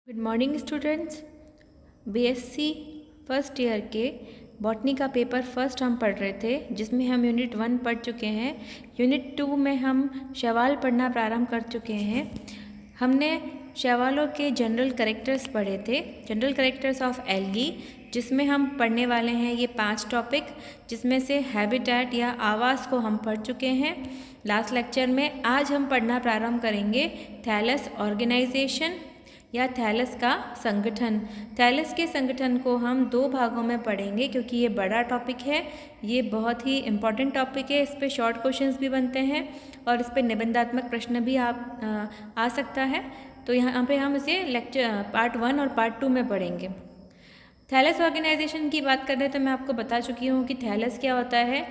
Good morning students. BSc first year के botany का paper first हम पढ़ रहे थे, जिसमें हम यूनिट 1 पढ़ चुके हैं। यूनिट 2 में हम शैवाल पढ़ना प्रारंभ कर चुके हैं। हमने शैवालों के जनरल कैरेक्टर्स पढ़े थे, जनरल कैरेक्टर्स ऑफ एल्गी, जिसमें हम पढ़ने वाले हैं ये 5 टॉपिक, जिसमें से हैबिटेट या आवास को हम पढ़ चुके हैं लास्ट लेक्चर में। आज हम पढ़ना प्रारंभ करेंगे थैलस ऑर्गेनाइजेशन या थैलस का संगठन। थैलस के संगठन को हम 2 भागों में पढ़ेंगे, क्योंकि ये बड़ा टॉपिक है, ये बहुत ही इम्पॉर्टेंट टॉपिक है। इस पे शॉर्ट क्वेश्चंस भी बनते हैं और इस पे निबंधात्मक प्रश्न भी आ सकता है। तो यहाँ पे हम इसे लेक्चर पार्ट 1 और पार्ट 2 में पढ़ेंगे। थैलस ऑर्गेनाइजेशन की बात करें तो मैं आपको बता चुकी हूँ कि थैलस क्या होता है।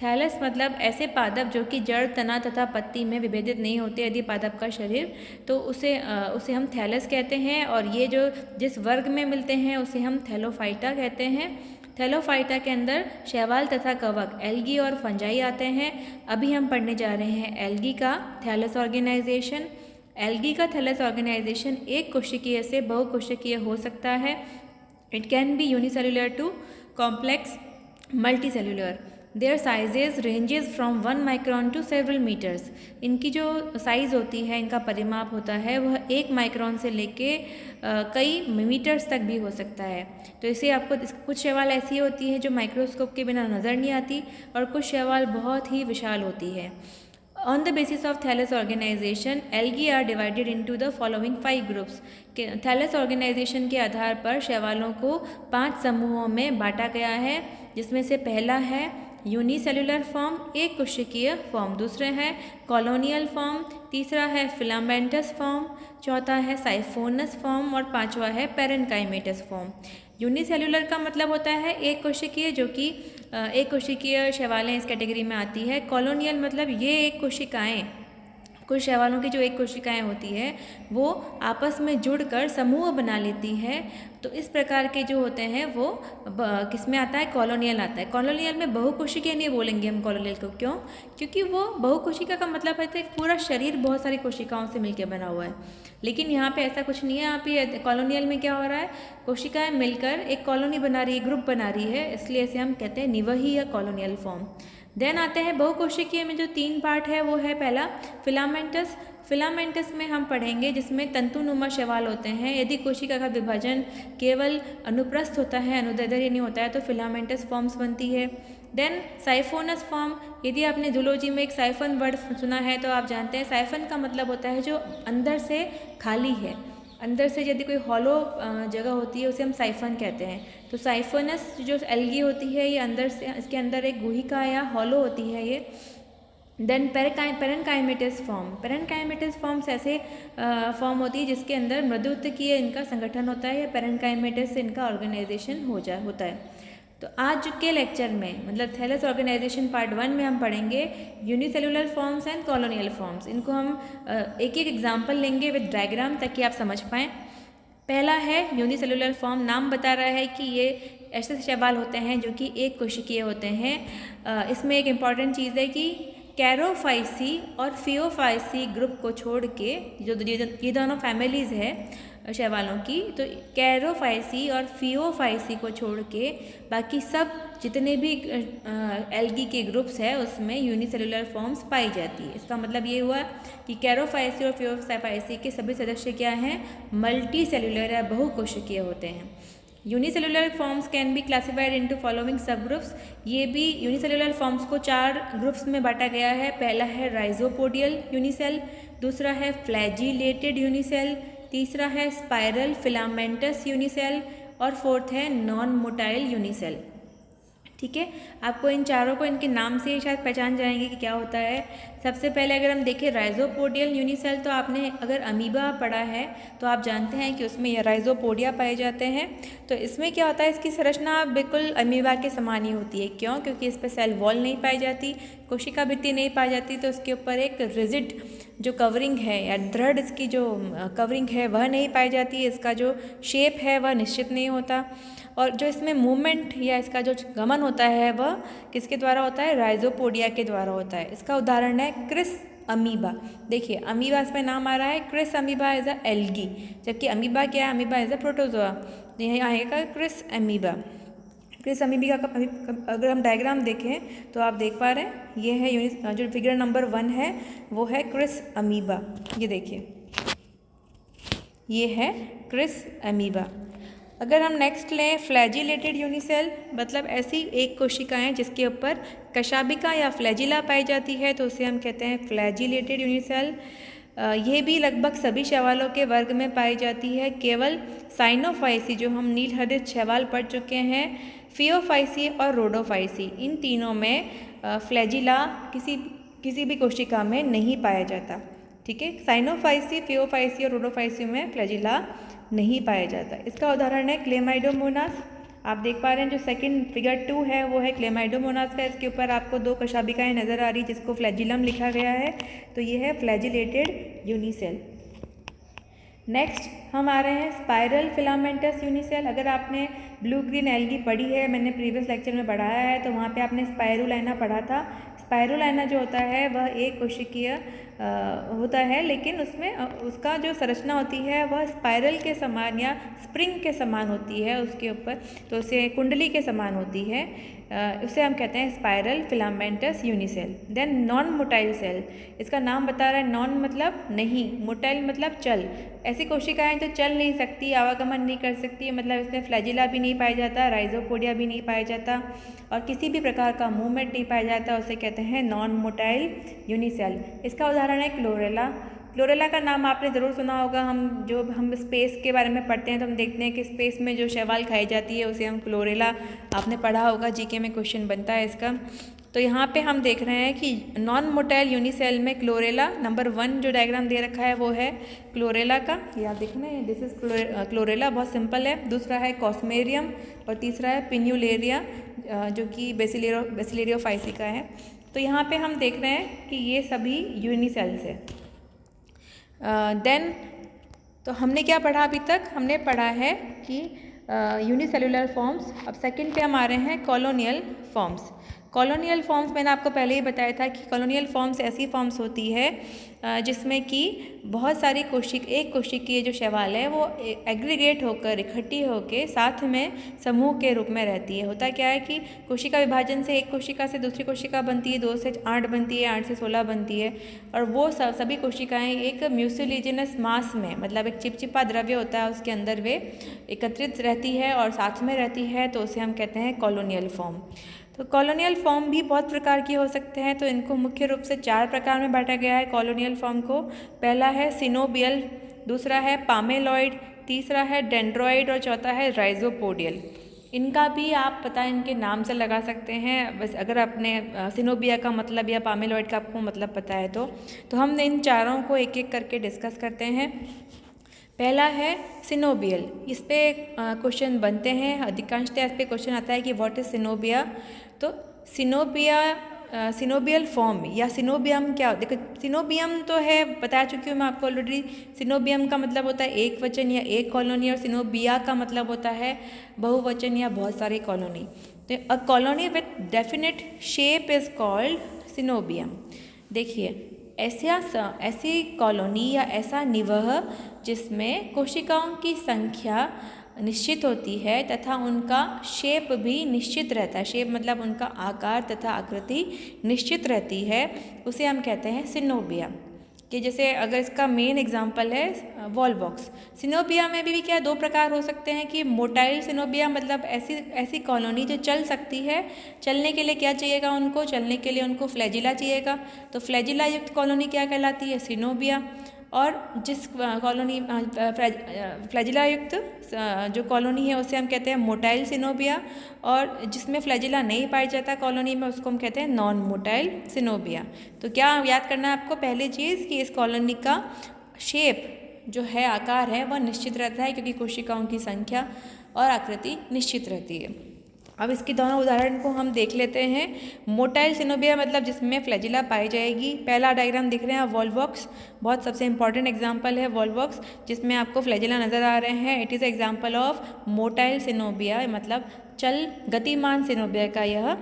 थैलस मतलब ऐसे पादप जो कि जड़, तना तथा पत्ती में विभेदित नहीं होते यदि पादप का शरीर, तो उसे हम थैलस कहते हैं। और ये जो जिस वर्ग में मिलते हैं उसे हम थैलोफाइटा कहते हैं। थैलोफाइटा के अंदर शैवाल तथा कवक, एल्गी और फंजाई आते हैं। अभी हम पढ़ने जा रहे हैं एल्गी का थैलस ऑर्गेनाइजेशन। एल्गी का थैलस ऑर्गेनाइजेशन एक कोशिकीय से बहुकोशिकीय हो सकता है। It can be unicellular to complex multicellular. Their sizes ranges from 1 micron to several meters. इनकी जो साइज़ होती है, इनका परिमाप होता है, वह 1 माइक्रोन से लेके कई मीटर्स तक भी हो सकता है। तो इसे आपको कुछ शैवाल ऐसी होती है जो माइक्रोस्कोप के बिना नज़र नहीं आती, और कुछ शैवाल बहुत ही विशाल होती है। On the basis of thallus organization, algae are divided into the following 5 groups. Thallus organisation के आधार पर शैवालों को 5 समूहों में बांटा गया है, जिसमें से पहला है यूनिसेलुलर फॉर्म, एक कोशिकीय फॉर्म, दूसरा है कॉलोनियल फॉर्म, तीसरा है फिलामेंटस फॉर्म, चौथा है साइफोनस फॉर्म और पांचवा है पैरेनकाइमेटस फॉर्म। यूनिसेलुलर का मतलब होता है एक कोशिकीय, जो कि एक कोशिकीय शैवालें इस कैटेगरी में आती है। कॉलोनियल मतलब ये एक कोशिकाएं, कुछ शैवालों की जो एक कोशिकाएं होती है वो आपस में जुड़कर समूह बना लेती है। तो इस प्रकार के जो होते हैं वो किस में आता है, कॉलोनियल आता है। कॉलोनियल में बहुकोशिकीय नहीं बोलेंगे हम कॉलोनियल को, क्यों? क्योंकि वो बहुकोशिका का मतलब है कि पूरा शरीर बहुत सारी कोशिकाओं से मिलकर बना हुआ है, लेकिन यहाँ पे ऐसा कुछ नहीं है। यहाँ पे कॉलोनियल में क्या हो रहा है, कोशिकाएं मिलकर एक कॉलोनी बना रही है, ग्रुप बना रही है, इसलिए इसे हम कहते हैं निवही या कॉलोनियल फॉर्म। देन आते हैं बहुकोशिकीय में जो 3 पार्ट है, वो है पहला फिलामेंटस। फिलामेंटस में हम पढ़ेंगे जिसमें तंतुनुमा शैवाल होते हैं। यदि कोशिका का विभाजन केवल अनुप्रस्थ होता है, अनुदैर्ध्य नहीं होता है, तो फिलामेंटस फॉर्म्स बनती है। देन साइफोनस फॉर्म, यदि आपने जूलॉजी में एक साइफन वर्ड सुना है तो आप जानते हैं साइफन का मतलब होता है जो अंदर से खाली है। अंदर से यदि कोई हॉलो जगह होती है उसे हम साइफन कहते हैं। तो साइफोनस जो एल्गी होती है, ये अंदर से, इसके अंदर एक गुहिका या हॉलो होती है ये। Then parenchymatous form, parenchymatous forms ऐसे फॉर्म होती है जिसके अंदर मृदुत्वकीय इनका संगठन होता है, या पेरेनकाइमेटस से इनका ऑर्गेनाइजेशन होता है। तो आज के लेक्चर में मतलब थैलस ऑर्गेनाइजेशन पार्ट 1 में हम पढ़ेंगे unicellular forms and colonial forms. इनको हम एक एक एग्जाम्पल लेंगे विद डायग्राम, ताकि आप समझ पाएँ। पहला है यूनिसेलुलर फॉर्म। नाम बता रहा है कि ये ऐसे शैवाल होते हैं जो कि एक कोशिकीय होते हैं। इसमें एक इम्पॉर्टेंट चीज़ है कि कैरोफाइसी और फियोफाइसी ग्रुप को छोड़ के, जो ये दोनों फैमिलीज़ है शैवालों की, तो कैरोफाइसी और फियोफाइसी को छोड़ के बाकी सब जितने भी एल्गी के ग्रुप्स है उसमें यूनिसेलुलर फॉर्म्स पाई जाती है। इसका मतलब ये हुआ कि कैरोफाइसी और फियोफाइसी के सभी सदस्य क्या हैं, मल्टी सेलुलर या बहुकोशिकीय होते हैं। Unicellular forms can be classified into following सब ग्रुप्स। ये भी यूनिसेलुलर फॉर्म्स को 4 ग्रुप्स में बांटा गया है। पहला है राइजोपोडियल यूनिसेल, दूसरा है फ्लैजिलेटेड यूनिसेल, तीसरा है स्पाइरल फिलामेंटस यूनिसेल और फोर्थ है नॉन मोटाइल यूनिसेल। ठीक है, आपको इन चारों को इनके नाम से शायद पहचान जाएंगे कि क्या होता है। सबसे पहले अगर हम देखें राइजोपोडियल यूनिसेल, तो आपने अगर अमीबा पढ़ा है तो आप जानते हैं कि उसमें राइजोपोडिया पाए जाते हैं। तो इसमें क्या होता है, इसकी संरचना बिल्कुल अमीबा के समान ही होती है। क्यों? क्योंकि इस पर सेल वॉल नहीं पाई जाती, कोशिका भित्ति नहीं पाई जाती, तो उसके ऊपर एक रिजिड जो कवरिंग है या दृढ़ इसकी जो कवरिंग है वह नहीं पाई जाती। इसका जो शेप है वह निश्चित नहीं होता, और जो इसमें मूवमेंट या इसका जो गमन होता है वह किसके द्वारा होता है, राइजोपोडिया के द्वारा होता है। इसका उदाहरण है क्रिस अमीबा। देखिए अमीबा इसमें नाम आ रहा है, chrysamoeba as a algae, जबकि अमीबा क्या है, अमीबा एज अ प्रोटोजोआ। तो यह आएगा क्रिस अमीबा। क्रिस अमीबा का अगर हम डायग्राम देखें तो आप देख पा रहे हैं, ये है यूनिट जो फिगर नंबर 1 है वो है क्रिस अमीबा। ये देखिए ये है क्रिस अमीबा। अगर हम नेक्स्ट लें फ्लैजिलेटेड यूनिसेल, मतलब ऐसी एक कोशिकाएं जिसके ऊपर कशाबिका या फ्लैजिला पाई जाती है तो उसे हम कहते हैं फ्लैजिलेटेड यूनिसेल। ये भी लगभग सभी शैवालों के वर्ग में पाई जाती है। केवल साइनोफाइसी जो हम नीलहरित शैवाल पढ़ चुके हैं, फियोफाइसी और रोडोफाइसी, इन तीनों में फ्लैजिला किसी भी कोशिका में नहीं पाया जाता। ठीक है, साइनोफाइसी, फियोफाइसी और रोडोफाइसी में फ्लैजिला नहीं पाया जाता। इसका उदाहरण है क्लेमाइडोमोनास। आप देख पा रहे हैं जो सेकंड फिगर 2 है वो है क्लेमाइडोमोनास का। इसके ऊपर आपको 2 कशाबिकाएं नजर आ रही जिसको फ्लैजिलम लिखा गया है, तो ये है फ्लैजिलेटेड यूनिसेल। नेक्स्ट हम आ रहे हैं स्पाइरल फिलामेंटस यूनिसेल। अगर आपने ब्लू ग्रीन एल्गी पढ़ी है, मैंने प्रीवियस लेक्चर में पढ़ाया है, तो वहाँ पे आपने स्पाइरुलाइना पढ़ा था। स्पाइरुलाइना जो होता है वह एक कोशिकीय होता है, लेकिन उसमें उसका जो संरचना होती है वह स्पाइरल के समान या स्प्रिंग के समान होती है उसके ऊपर, तो उसे कुंडली के समान होती है। उसे हम कहते हैं spiral filamentous unicell. Then non motile cell, इसका नाम बता रहा है, नॉन मतलब नहीं, मोटाइल मतलब चल। ऐसी कोशिकाएं जो चल नहीं सकती, आवागमन नहीं कर सकती, मतलब इसमें फ्लैजिला भी नहीं पाया जाता, राइजोपोडिया भी नहीं पाया जाता और किसी भी प्रकार का मूवमेंट नहीं पाया जाता, उसे कहते हैं नॉन मोटाइल यूनिसेल। इसका उदाहरण है क्लोरेला। क्लोरेला का नाम आपने ज़रूर सुना होगा। हम स्पेस के बारे में पढ़ते हैं तो हम देखते हैं कि स्पेस में जो शैवाल खाई जाती है उसे हम क्लोरेला, आपने पढ़ा होगा, जीके में क्वेश्चन बनता है इसका। तो यहाँ पे हम देख रहे हैं कि नॉन मोटाइल यूनिसेल में क्लोरेला नंबर 1 जो डायग्राम दे रखा है वो है क्लोरेला का। ये आप देख रहे हैं, दिस इज क्लोरेला, बहुत सिंपल है। दूसरा है कॉस्मेरियम और तीसरा है पिन्यूलेरिया जो कि बेसिलेरियोफाइसी का है। तो यहाँ पे हम देख रहे हैं कि ये सभी यूनिसेल्स है। देन तो हमने क्या पढ़ा अभी तक? हमने पढ़ा है कि यूनिसेलुलर फॉर्म्स। अब सेकंड पे हम आ रहे हैं कॉलोनियल फॉर्म्स। कॉलोनियल फॉर्म्स मैंने आपको पहले ही बताया था कि कॉलोनियल फॉर्म्स ऐसी फॉर्म्स होती है जिसमें कि बहुत सारी एक कोशिकीय जो शैवाल है वो एग्रीगेट होकर, इकट्ठी होकर साथ में समूह के रूप में रहती है। होता क्या है कि कोशिका विभाजन से एक कोशिका से दूसरी कोशिका बनती है, 2 से 8 बनती है, 8 से 16 बनती है, और वो सभी कोशिकाएं एक म्यूसिलिजिनस मास में, मतलब एक चिपचिपा द्रव्य होता है उसके अंदर वे एकत्रित रहती है और साथ में रहती है, तो उसे हम कहते हैं कॉलोनियल फॉर्म। तो कॉलोनियल फॉर्म भी बहुत प्रकार के हो सकते हैं, तो इनको मुख्य रूप से 4 प्रकार में बांटा गया है कॉलोनियल फॉर्म को। पहला है सिनोबियल, दूसरा है पामेलॉइड, तीसरा है डेंड्रॉइड और चौथा है राइजोपोडियल। इनका भी आप पता इनके नाम से लगा सकते हैं, बस अगर आपने सिनोबिया का मतलब या पामेलॉइड का आपको मतलब पता है तो हम इन चारों को एक एक करके डिस्कस करते हैं। पहला है सिनोबियल। इस पे क्वेश्चन बनते हैं, अधिकांशतः इस पे क्वेश्चन आता है कि व्हाट इज सिनोबिया। तो सिनोबियल फॉर्म या सिनोबियम क्या, देखो सिनोबियम तो है, बता चुकी हूँ मैं आपको ऑलरेडी। सिनोबियम का मतलब होता है एक वचन या एक कॉलोनी, और सिनोबिया का मतलब होता है बहुवचन या बहुत सारी कॉलोनी। तो a colony with definite shape is called coenobium. देखिए ऐसी कॉलोनी या ऐसा निवह जिसमें कोशिकाओं की संख्या निश्चित होती है तथा उनका शेप भी निश्चित रहता है, शेप मतलब उनका आकार तथा आकृति निश्चित रहती है, उसे हम कहते हैं सिनोबिया। कि जैसे अगर इसका मेन एग्जांपल है वॉलवॉक्स। सिनोबिया में भी क्या 2 प्रकार हो सकते हैं कि मोटाइल सिनोबिया, मतलब ऐसी कॉलोनी जो चल सकती है। चलने के लिए क्या चाहिएगा उनको? चलने के लिए उनको फ्लैजिला चाहिएगा, तो फ्लैजिला युक्त कॉलोनी क्या कहलाती है? सिनोबिया। और जिस कॉलोनी फ्लैजिला युक्त जो कॉलोनी है उसे हम कहते हैं मोटाइल सिनोबिया, और जिसमें फ्लैजिला नहीं पाया जाता कॉलोनी में उसको हम कहते हैं नॉन मोटाइल सिनोबिया। तो क्या याद करना है आपको? पहली चीज़ कि इस कॉलोनी का शेप जो है, आकार है, वह निश्चित रहता है क्योंकि कोशिकाओं की संख्या और आकृति निश्चित रहती है। अब इसके दोनों उदाहरण को हम देख लेते हैं। मोटाइल सिनोबिया मतलब जिसमें फ्लैजिला पाई जाएगी। पहला डायग्राम दिख रहे हैं वॉलवॉक्स, बहुत सबसे इंपॉर्टेंट एग्जांपल है वॉलवॉक्स, जिसमें आपको फ्लैजिला नज़र आ रहे हैं। It is example of motile coenobia, मतलब चल गतिमान सिनोबिया का यह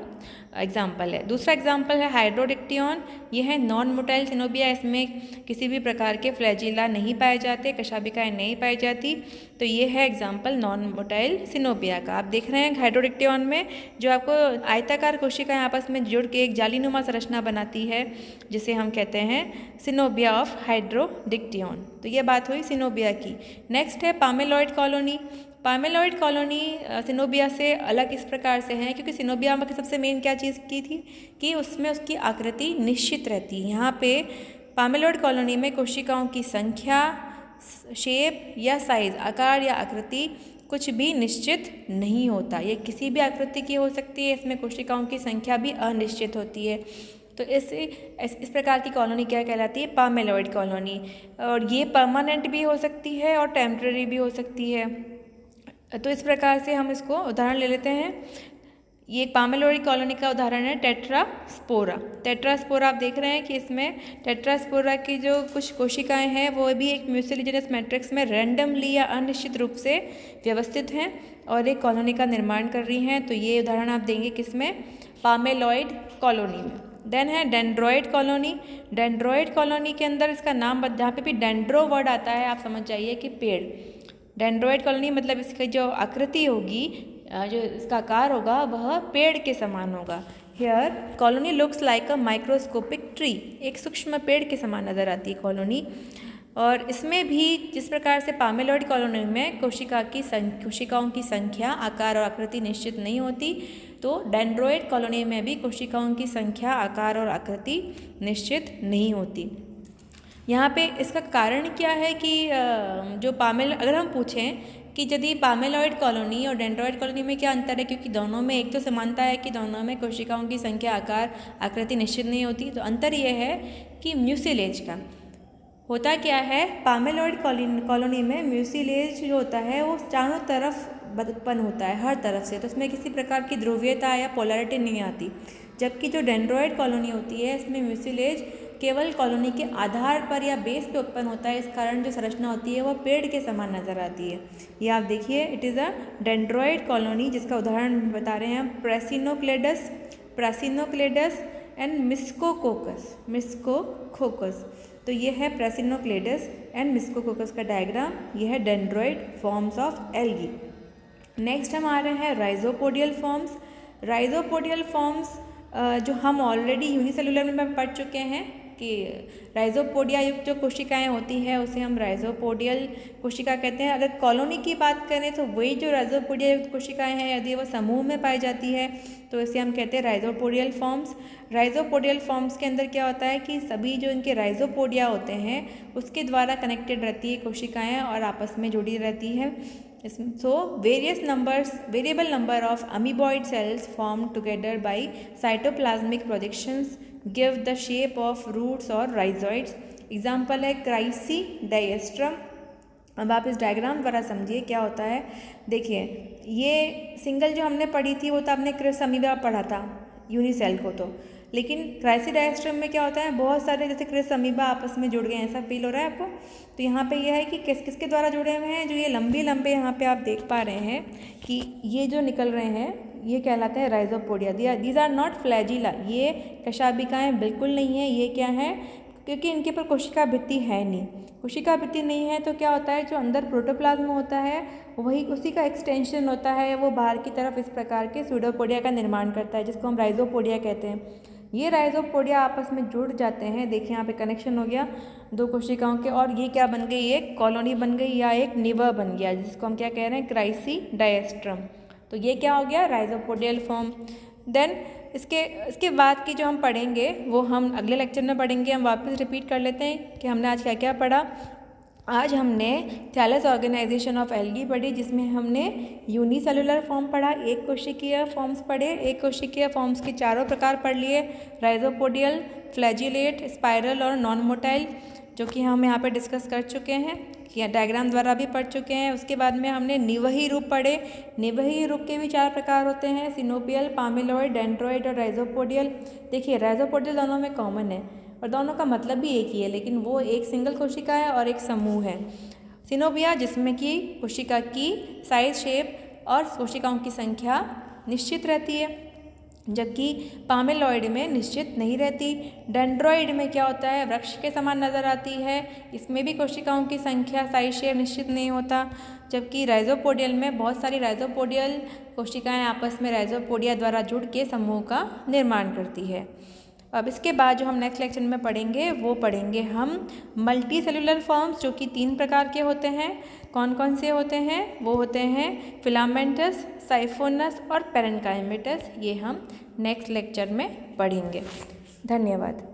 एग्जाम्पल है। दूसरा एग्जाम्पल है हाइड्रोडिक्टियन। यह है नॉन मोटाइल सिनोबिया, इसमें किसी भी प्रकार के फ्लैजिला नहीं पाए जाते, कशाभिकाएँ नहीं पाई जाती। तो ये है एग्जाम्पल नॉन मोटाइल सिनोबिया का। आप देख रहे हैं हाइड्रोडिक्टियन में जो आपको आयताकार कोशिकाएं आपस में जुड़ के एक जालीनुमा संरचना बनाती है, जिसे हम कहते हैं सिनोबिया ऑफ हाइड्रोडिक्टियन। तो ये बात हुई सिनोबिया की। नेक्स्ट है पामेलॉइड कॉलोनी। पामेलॉइड कॉलोनी सिनोबिया से अलग इस प्रकार से है क्योंकि सिनोबिया में सबसे मेन क्या चीज़ की थी कि उसमें उसकी आकृति निश्चित रहती है। यहाँ पे पामेलॉइड कॉलोनी में कोशिकाओं की संख्या, शेप या साइज, आकार या आकृति कुछ भी निश्चित नहीं होता। ये किसी भी आकृति की हो सकती है, इसमें कोशिकाओं की संख्या भी अनिश्चित होती है। तो इस प्रकार की कॉलोनी क्या कहलाती है? पामेलॉइड कॉलोनी। और ये परमानेंट भी हो सकती है और टेम्पररी भी हो सकती है। तो इस प्रकार से हम इसको उदाहरण ले लेते हैं। ये पामेलॉइड कॉलोनी का उदाहरण है टेट्रास्पोरा। टेट्रास्पोरा आप देख रहे हैं कि इसमें टेट्रास्पोरा की जो कुछ कोशिकाएं हैं वो भी एक म्यूसिलिजिनस मैट्रिक्स में रैंडमली या अनिश्चित रूप से व्यवस्थित हैं और एक कॉलोनी का निर्माण कर रही हैं। तो ये उदाहरण आप देंगे किसमें? पामेलॉइड कॉलोनी में। देन है डेंड्रॉइड कॉलोनी। डेंड्रॉइड कॉलोनी के अंदर इसका नाम जहाँ पे भी डेंड्रो वर्ड आता है आप समझ जाइए कि पेड़। डेंड्रॉइड कॉलोनी मतलब इसकी जो आकृति होगी, जो इसका आकार होगा वह पेड़ के समान होगा। Here colony looks like a microscopic tree. एक सूक्ष्म पेड़ के समान नजर आती है कॉलोनी। और इसमें भी जिस प्रकार से पामेलॉइड कॉलोनी में कोशिकाओं की संख्या, आकार और आकृति निश्चित नहीं होती, तो डेंड्रॉइड कॉलोनी में भी कोशिकाओं की संख्या, आकार और आकृति निश्चित नहीं होती। यहाँ पे इसका कारण क्या है कि अगर हम पूछें कि यदि पामेलॉइड कॉलोनी और डेंड्रॉइड कॉलोनी में क्या अंतर है, क्योंकि दोनों में एक तो समानता है कि दोनों में कोशिकाओं की संख्या, आकार, आकृति निश्चित नहीं होती। तो अंतर यह है कि म्यूसिलेज का होता क्या है। पामेलॉइड कॉलोनी में म्यूसिलेज जो होता है वो चारों तरफ उत्पन्न होता है, हर तरफ से, तो उसमें किसी प्रकार की ध्रुवीयता या पोलैरिटी नहीं आती। जबकि जो डेंड्रॉइड कॉलोनी होती है इसमें म्यूसिलेज केवल कॉलोनी के आधार पर या बेस पे उत्पन्न होता है। इस कारण जो संरचना होती है वह पेड़ के समान नजर आती है। ये आप देखिए, it is a dendroid colony, जिसका उदाहरण बता रहे हैं हम प्रेसिनोक्लेडस एंड मिस्कोकोकस। तो ये है प्रेसिनोक्लेडस एंड मिस्कोकोकस का डायग्राम। ये है dendroid forms of algae. Next हम आ रहे हैं राइजोपोडियल फॉर्म्स। राइजोपोडियल फॉर्म्स जो हम ऑलरेडी यूनिसेलुलर में पढ़ चुके हैं कि राइजोपोडिया युक्त जो कोशिकाएं होती हैं उसे हम राइजोपोडियल कोशिका कहते हैं। अगर कॉलोनी की बात करें तो वही जो राइजोपोडिया युक्त कोशिकाएं हैं, यदि वो समूह में पाई जाती है तो इसे हम कहते हैं राइजोपोडियल फॉर्म्स। राइजोपोडियल फॉर्म्स के अंदर क्या होता है कि सभी जो इनके राइजोपोडिया होते हैं उसके द्वारा कनेक्टेड रहती है कोशिकाएँ और आपस में जुड़ी रहती है। So variable number of amoeboid cells formed together by cytoplasmic projections give the shape of roots or rhizoids. Example है क्राइसीडाइएस्ट्रम। अब आप इस डायग्राम द्वारा समझिए क्या होता है। देखिए, ये सिंगल जो हमने पढ़ी थी वो तो आपने क्रिस अमीबा पढ़ा था, यूनिसेल को तो, लेकिन क्राइसीडाइएस्ट्रम में क्या होता है, बहुत सारे जैसे क्रिस अमीबा आपस में जुड़ गए हैं, ऐसा फील हो रहा है आपको। तो यहाँ पे यह है कि किसके द्वारा जुड़े हुए हैं, जो ये लंबे यहाँ पे आप देख पा रहे हैं कि ये जो निकल रहे हैं ये कहलाते हैं rhizopodia. These are not flagella. ये कशाभिकाएँ बिल्कुल नहीं है। ये क्या है, क्योंकि इनके पर कोशिका भित्ति है नहीं। कोशिका भित्ति नहीं है तो क्या होता है, जो अंदर प्रोटोप्लाज्म होता है वही उसी का एक्सटेंशन होता है, वो बाहर की तरफ इस प्रकार के सूडोपोडिया का निर्माण करता है, जिसको हम राइजोपोडिया कहते हैं। ये राइजोपोडिया आपस में जुड़ जाते हैं। देखिए यहाँ पे कनेक्शन हो गया दो कोशिकाओं के, और ये क्या बन गई, एक कॉलोनी बन गई या एक निवर बन गया, जिसको हम क्या कह रहे हैं, क्राइसीडाइएस्ट्रम। तो ये क्या हो गया, राइजोपोडियल फॉर्म। देन इसके बाद की जो हम पढ़ेंगे वो हम अगले लेक्चर में पढ़ेंगे। हम वापस रिपीट कर लेते हैं कि हमने आज क्या क्या पढ़ा। आज हमने थैलस ऑर्गेनाइजेशन ऑफ एल्गी पढ़ी, जिसमें हमने यूनिसेलुलर फॉर्म पढ़ा, एक कोशिकीय फॉर्म्स पढ़े। एक कोशिकीय फॉर्म्स के चारों प्रकार पढ़ लिए, राइजोपोडियल, फ्लैजिलेट, स्पाइरल और नॉन मोटाइल, जो कि हम यहाँ पे डिस्कस कर चुके हैं, या डायग्राम द्वारा भी पढ़ चुके हैं। उसके बाद में हमने निवही रूप पढ़े। निवही रूप के भी 4 प्रकार होते हैं, सिनोपियल, पामेलॉइड, डेंड्रॉइड और राइजोपोडियल। देखिए, राइजोपोडियल दोनों में कॉमन है और दोनों का मतलब भी एक ही है, लेकिन वो एक सिंगल कोशिका है और एक समूह है। सिनोबिया, जिसमें कि कोशिका की साइज, शेप, और कोशिकाओं की संख्या निश्चित रहती है, जबकि पामेलॉइड में निश्चित नहीं रहती। डेंड्रॉइड में क्या होता है, वृक्ष के समान नज़र आती है, इसमें भी कोशिकाओं की संख्या साइज शेयर निश्चित नहीं होता। जबकि राइजोपोडियल में बहुत सारी राइजोपोडियल कोशिकाएं आपस में राइजोपोडिया द्वारा जुड़ के समूह का निर्माण करती है। अब इसके बाद जो हम नेक्स्ट लेक्चर में पढ़ेंगे वो पढ़ेंगे हम मल्टी सेलुलर फॉर्म्स, जो कि 3 प्रकार के होते हैं। कौन कौन से होते हैं? वो होते हैं फिलामेंटस, साइफोनस और पेरेन्काइमेटस। ये हम नेक्स्ट लेक्चर में पढ़ेंगे। धन्यवाद।